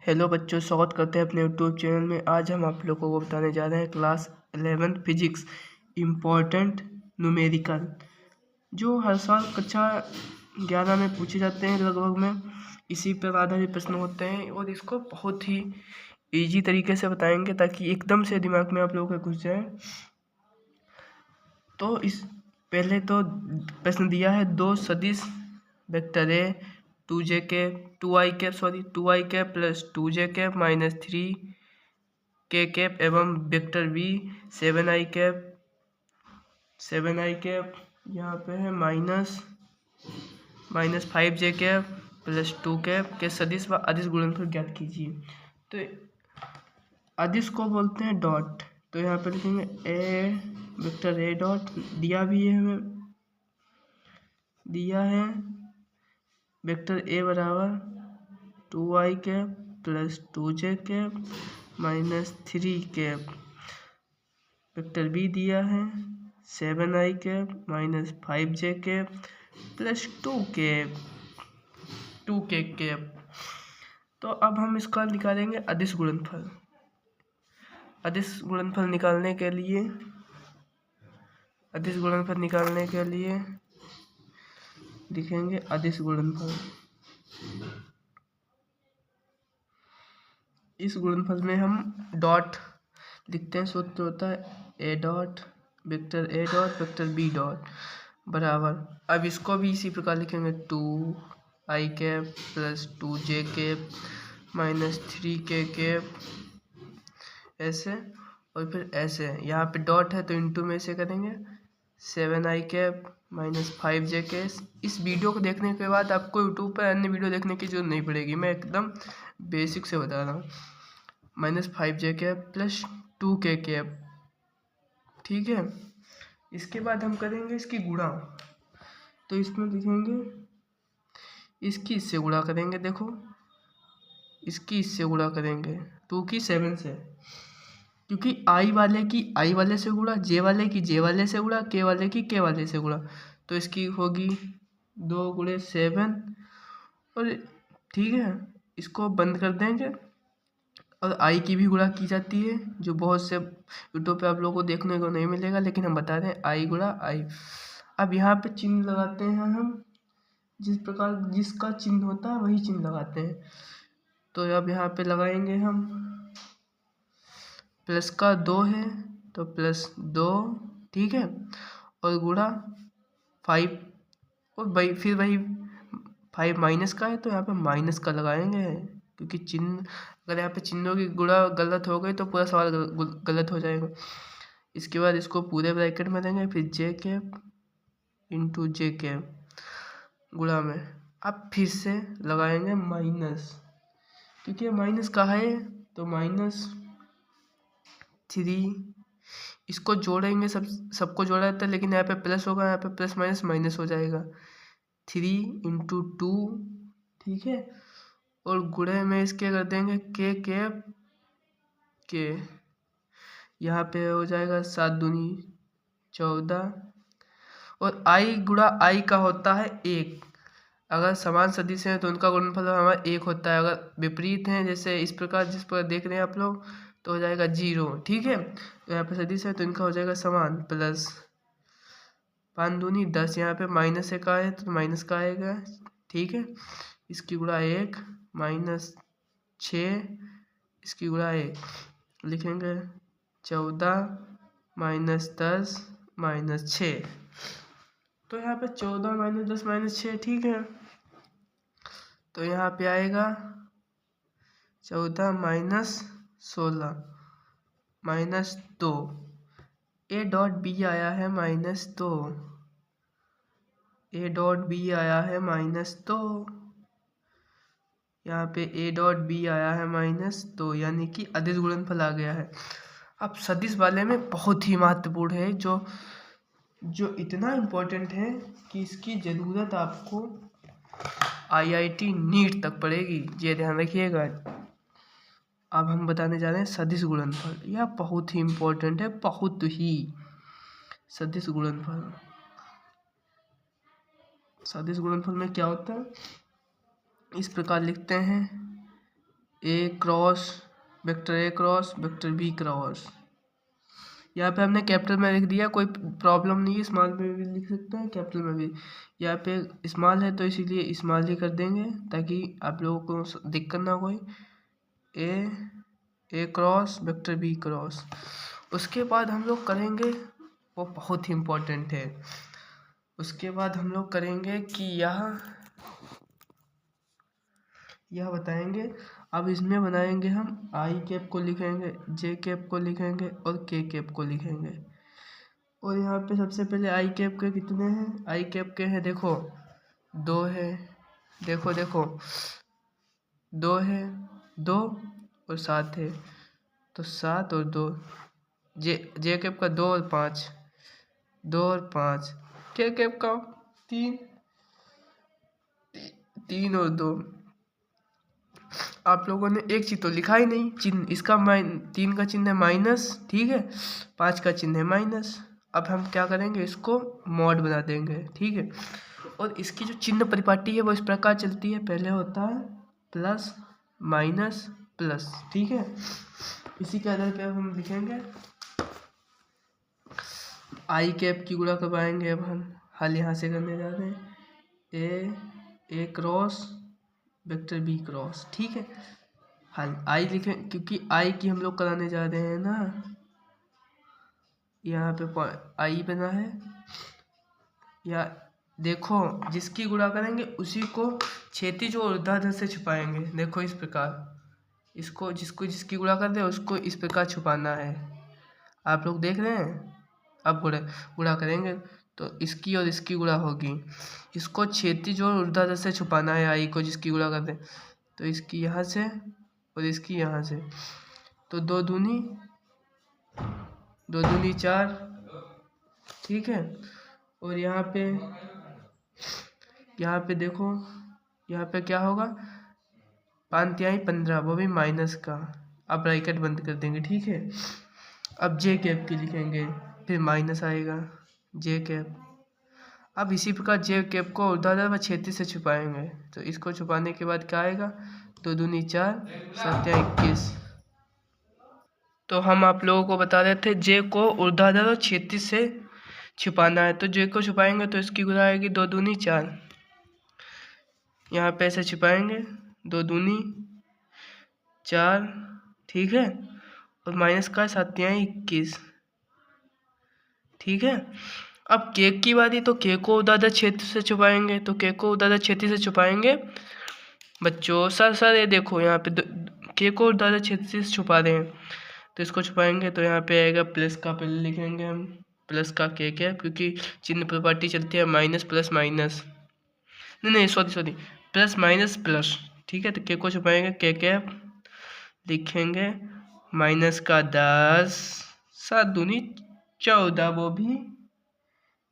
Hello बच्चों, स्वागत करते हैं अपने यूट्यूब चैनल में। आज हम आप लोगों को बताने जा रहे हैं क्लास 11 फिजिक्स इम्पोर्टेंट न्यूमेरिकल, जो हर साल कक्षा 11 में पूछे जाते हैं। लगभग में इसी पर आधारित प्रश्न होते हैं और इसको बहुत ही इजी तरीके से बताएंगे ताकि एकदम से दिमाग में आप लोगों के घुस जाए। तो इस पहले तो प्रश्न दिया है, दो सदिश vector A 2j cap 2i cap plus 2j cap minus 3k cap एवं वेक्टर बी 7i कैप यहाँ पे है minus 5j cap plus 2 cap के सदिश व अदिश गुणनफल ज्ञात कीजिए। तो अदिश को बोलते हैं डॉट, तो यहाँ पे लिखेंगे ए वेक्टर ए डॉट, दिया भी है हमें, दिया है वेक्टर ए बराबर 2i cap plus 2j cap minus 3 cap. Vector b दिया है 7i cap minus 5j cap plus 2k cap. तो अब हम इसका निकालेंगे अदिश गुणनफल। अदिश गुणनफल निकालने के लिए लिखेंगे अदिश गुणनफल। इस गुणनफल में हम डॉट लिखते हैं, सूत्र होता है a dot vector a dot vector b dot बराबर। अब इसको भी इसी प्रकार लिखेंगे 2i cap plus 2j cap minus 3k cap, ऐसे और फिर ऐसे। यहाँ पे डॉट है तो इंटू में से करेंगे 7i cap minus 5j cap. इस वीडियो को देखने के बाद आपको यूट्यूब पर अन्य वीडियो देखने की जरूरत नहीं पड़ेगी, मैं एकदम बेसिक से बता रहा हूँ। Minus 5j cap plus 2k cap, ठीक है। इसके बाद हम करेंगे इसकी गुणा, तो इसमें लिखेंगे इसकी इससे गुणा करेंगे, देखो इसकी इससे गुणा करेंगे 2 की 7 से, क्योंकि आई वाले की आई वाले से गुणा, जे वाले की जे वाले से गुणा, के वाले की के वाले से गुणा, तो इसकी होगी 2 गुणे 7। और ठीक है, इसको बंद कर देंगे। और आई की भी गुणा की जाती है, जो बहुत से यूट्यूब पे आप लोगों को देखने को नहीं मिलेगा, लेकिन हम बता रहे हैं आई गुणा आई। अब यहाँ पे चिन्ह लगाते हैं हम, जिस प्रकार जिसका चिन्ह होता है वही चिन्ह लगाते हैं। तो अब यहाँ पे लगाएंगे हम, प्लस का 2 है तो प्लस 2, ठीक है, और गुणा 5, और फिर वही 5 माइनस का है तो यहाँ पे माइनस का लगाएंगे, क्योंकि चिन्ह अगर यहाँ पे चिन्हों की गुणा गलत हो गई तो पूरा सवाल गलत हो जाएगा। इसके बाद इसको पूरे ब्रैकेट में देंगे, फिर जे कैप इंटू जे कैप गुणा में। अब फिर से लगाएंगे माइनस, क्योंकि माइनस कहाँ है तो -3। इसको जोड़ेंगे, सबको जोड़ा जाता है, लेकिन यहाँ पे प्लस होगा, यहाँ पे प्लस माइनस माइनस हो जाएगा। 3 इंटू 2, ठीक है, और गुणे में इसके कर देंगे के कैप के, यहाँ पे हो जाएगा 7 दूनी 14। और आई गुणा आई का होता है 1। अगर समान सदिश हैं तो उनका गुणनफल हमारा 1 होता है। अगर विपरीत हैं, जैसे इस प्रकार जिस पर देख रहे हैं आप लोग, तो हो जाएगा 0, ठीक है। तो यहाँ पे सदिश है तो इनका हो जाएगा समान, प्लस 5 दूनी 10, यहाँ पे माइनस से का है तो माइनस का आएगा, ठीक है। इसकी गुणा 1 माइनस 6, इसकी गुणा 1 लिखेंगे 14 माइनस 10 माइनस 6। तो यहाँ पे 14 माइनस 10 माइनस 6, ठीक है। तो यहाँ पे आएगा 14 minus 16 minus 2। A dot b आया है -2, ए डॉट बी आया है -2, यहाँ पे ए डॉट बी आया है -2, यानी कि अदिश गुणनफल आ गया है। अब सदिश वाले में बहुत ही महत्वपूर्ण है, जो इतना इम्पोर्टेंट है कि इसकी ज़रूरत आपको IIT नीट तक पड़ेगी, ये ध्यान रखिएगा। अब हम बताने जा रहे हैं सदिश गुणनफल। यह बहुत ही इम्पोर्टेंट है, बहुत ही। सदिश गुणनफल, सदिश गुणनफल में क्या होता है, इस प्रकार लिखते हैं ए क्रॉस वेक्टर बी क्रॉस। यहाँ पे हमने कैपिटल में लिख दिया, कोई प्रॉब्लम नहीं है, स्मॉल में भी लिख सकते हैं कैपिटल में भी। यहाँ पे स्मॉल है तो इसीलिए स्मॉल ही कर देंगे ताकि आप लोगों को दिक्कत ना कोई। ए क्रॉस वेक्टर बी क्रॉस। उसके बाद हम लोग करेंगे, वो बहुत ही इम्पोर्टेंट है, उसके बाद हम लोग करेंगे कि यह बताएंगे। अब इसमें बनाएंगे हम आई कैप को लिखेंगे, जे कैप को लिखेंगे और के कैप को लिखेंगे। और यहाँ पे सबसे पहले आई कैप के कितने हैं, आई कैप के हैं देखो 2 है, देखो 2 है, 2 और 7 है, तो 7 और 2। जे कैप का 2 और 5, 2 और 5। के कैप का 3, 3 और 2। आप लोगों ने एक चीज तो लिखा ही नहीं, चिन्ह इसका 3 का चिन्ह है माइनस, ठीक है, 5 का चिन्ह है माइनस। अब हम क्या करेंगे, इसको मॉड बना देंगे, ठीक है। और इसकी जो चिन्ह परिपाटी है वो इस प्रकार चलती है, पहले होता है प्लस माइनस प्लस, ठीक है। इसी के आधार पे हम लिखेंगे आई कैप की गुणा करवाएंगे। अब हम हल यहाँ से करने जा रहे हैं, ए क्रॉस वेक्टर बी क्रॉस, ठीक है। हल आई लिखें क्योंकि आई की हम लोग कराने जा रहे हैं ना, यहाँ पे आई बना है। या देखो जिसकी गुणा करेंगे उसी को क्षैतिज और ऊर्ध्वाधर से छुपाएंगे, देखो इस प्रकार, इसको जिसकी गुणा कर दे उसको इस प्रकार छुपाना है। आप लोग देख रहे हैं। अब गुणा करेंगे तो इसकी और इसकी गुणा होगी, इसको क्षैतिज और ऊर्ध्वाधर से छुपाना है आई को, जिसकी गुणा कर दे तो इसकी यहाँ से और इसकी यहाँ से, तो 2 दूनी 4, ठीक है। और यहाँ पे देखो, यहाँ पे क्या होगा, 5 तिहाई 15, वो भी माइनस का। अब ब्रैकेट बंद कर देंगे, ठीक है। अब जे कैप की लिखेंगे, फिर माइनस आएगा जे कैप। अब इसी प्रकार जे कैप को ऊर्ध्वाधर व क्षैतिज से छुपाएंगे, तो इसको छुपाने के बाद क्या आएगा, 2 दूनी 4, 7 तिहाई 21। तो हम आप लोगों को बता रहे थे जे को ऊर्ध्वाधर और क्षैतिज से छुपाना है, तो जे को छुपाएंगे तो इसकी गुणा आएगी 2 दूनी 4, यहाँ पे ऐसे छुपाएंगे 2 दूनी 4, ठीक है। और माइनस का 7 तिहाई 21, ठीक है। अब के की बारी, तो के को ऊर्ध्वाधर क्षैतिज से छुपाएंगे, तो के को ऊर्ध्वाधर क्षैतिज से छुपाएंगे बच्चों। सर ये देखो यहाँ पे के को ऊर्ध्वाधर क्षैतिज से छुपा रहे हैं, तो इसको छुपाएंगे तो यहाँ पे आएगा प्लस का, पहले लिखेंगे हम प्लस का के कैप, क्योंकि चिन्ह प्रॉपर्टी चलती है माइनस प्लस माइनस, नहीं सॉरी प्लस माइनस प्लस, ठीक है। तो के को छुपाएंगे के कैप, लिखेंगे माइनस का 10, 7 दूनी 14, वो भी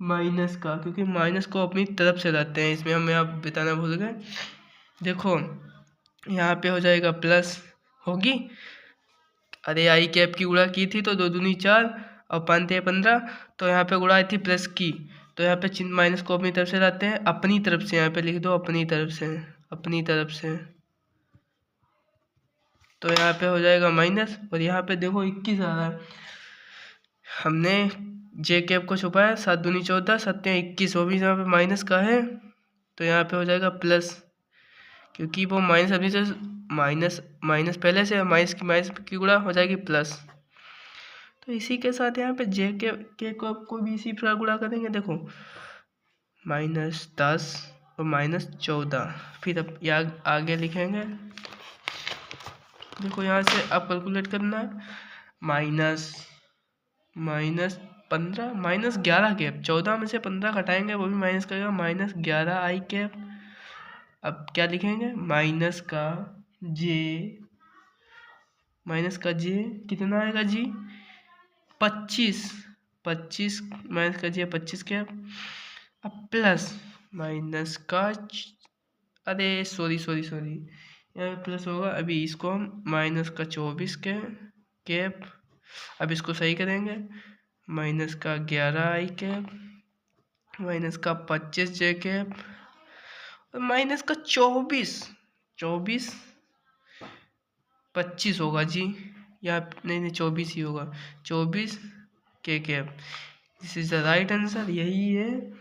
माइनस का, क्योंकि माइनस को अपनी तरफ से लाते हैं, इसमें हमें आप बताना भूल गए। देखो यहाँ पे हो जाएगा प्लस होगी, अरे आई कैप की गुणा की थी तो 2 दूनी 4 और 5 तिहाई 15, तो यहाँ पे गुणा आई थी प्लस की, तो यहाँ पे चिन्ह माइनस को अपनी तरफ से लाते हैं, अपनी तरफ से यहाँ पे लिख दो, अपनी तरफ से, तो यहाँ पे हो जाएगा माइनस। और यहाँ पे देखो 21 आ रहा है, हमने जे कैप को छुपाया, 7 दूनी 14, 7 तिहाई 21, वो भी यहाँ पे माइनस का है, तो यहाँ पे हो जाएगा प्लस, क्योंकि वो माइनस अभी से माइनस पहले से, माइनस की गुणा हो जाएगी प्लस। तो इसी के साथ यहाँ पे जे के को भी इसी प्रकार गुणा करेंगे, देखो -10 और -14, फिर अब आगे लिखेंगे, देखो यहाँ से अब कैलकुलेट करना है, -15 -11 कैप, 14 में से 15 घटाएंगे वो भी माइनस करेगा, -11 आई कैप। अब क्या लिखेंगे, माइनस का जे कितना आएगा जी, 25 माइनस का जे 25 कैप। अब प्लस माइनस का अरे सॉरी यहाँ पे प्लस होगा, अभी इसको हम माइनस का 24 के कैप, अब इसको सही करेंगे, माइनस का 11 आई कैप, माइनस का 25 जे कैप, और माइनस का 24 25 होगा जी, या नहीं 24 ही होगा, 24 के cap. This is the right answer, यही है।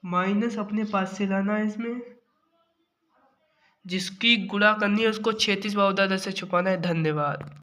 माइनस अपने पास से लाना है इसमें, जिसकी गुणा करनी है उसको 36 व 10 से छुपाना है। धन्यवाद।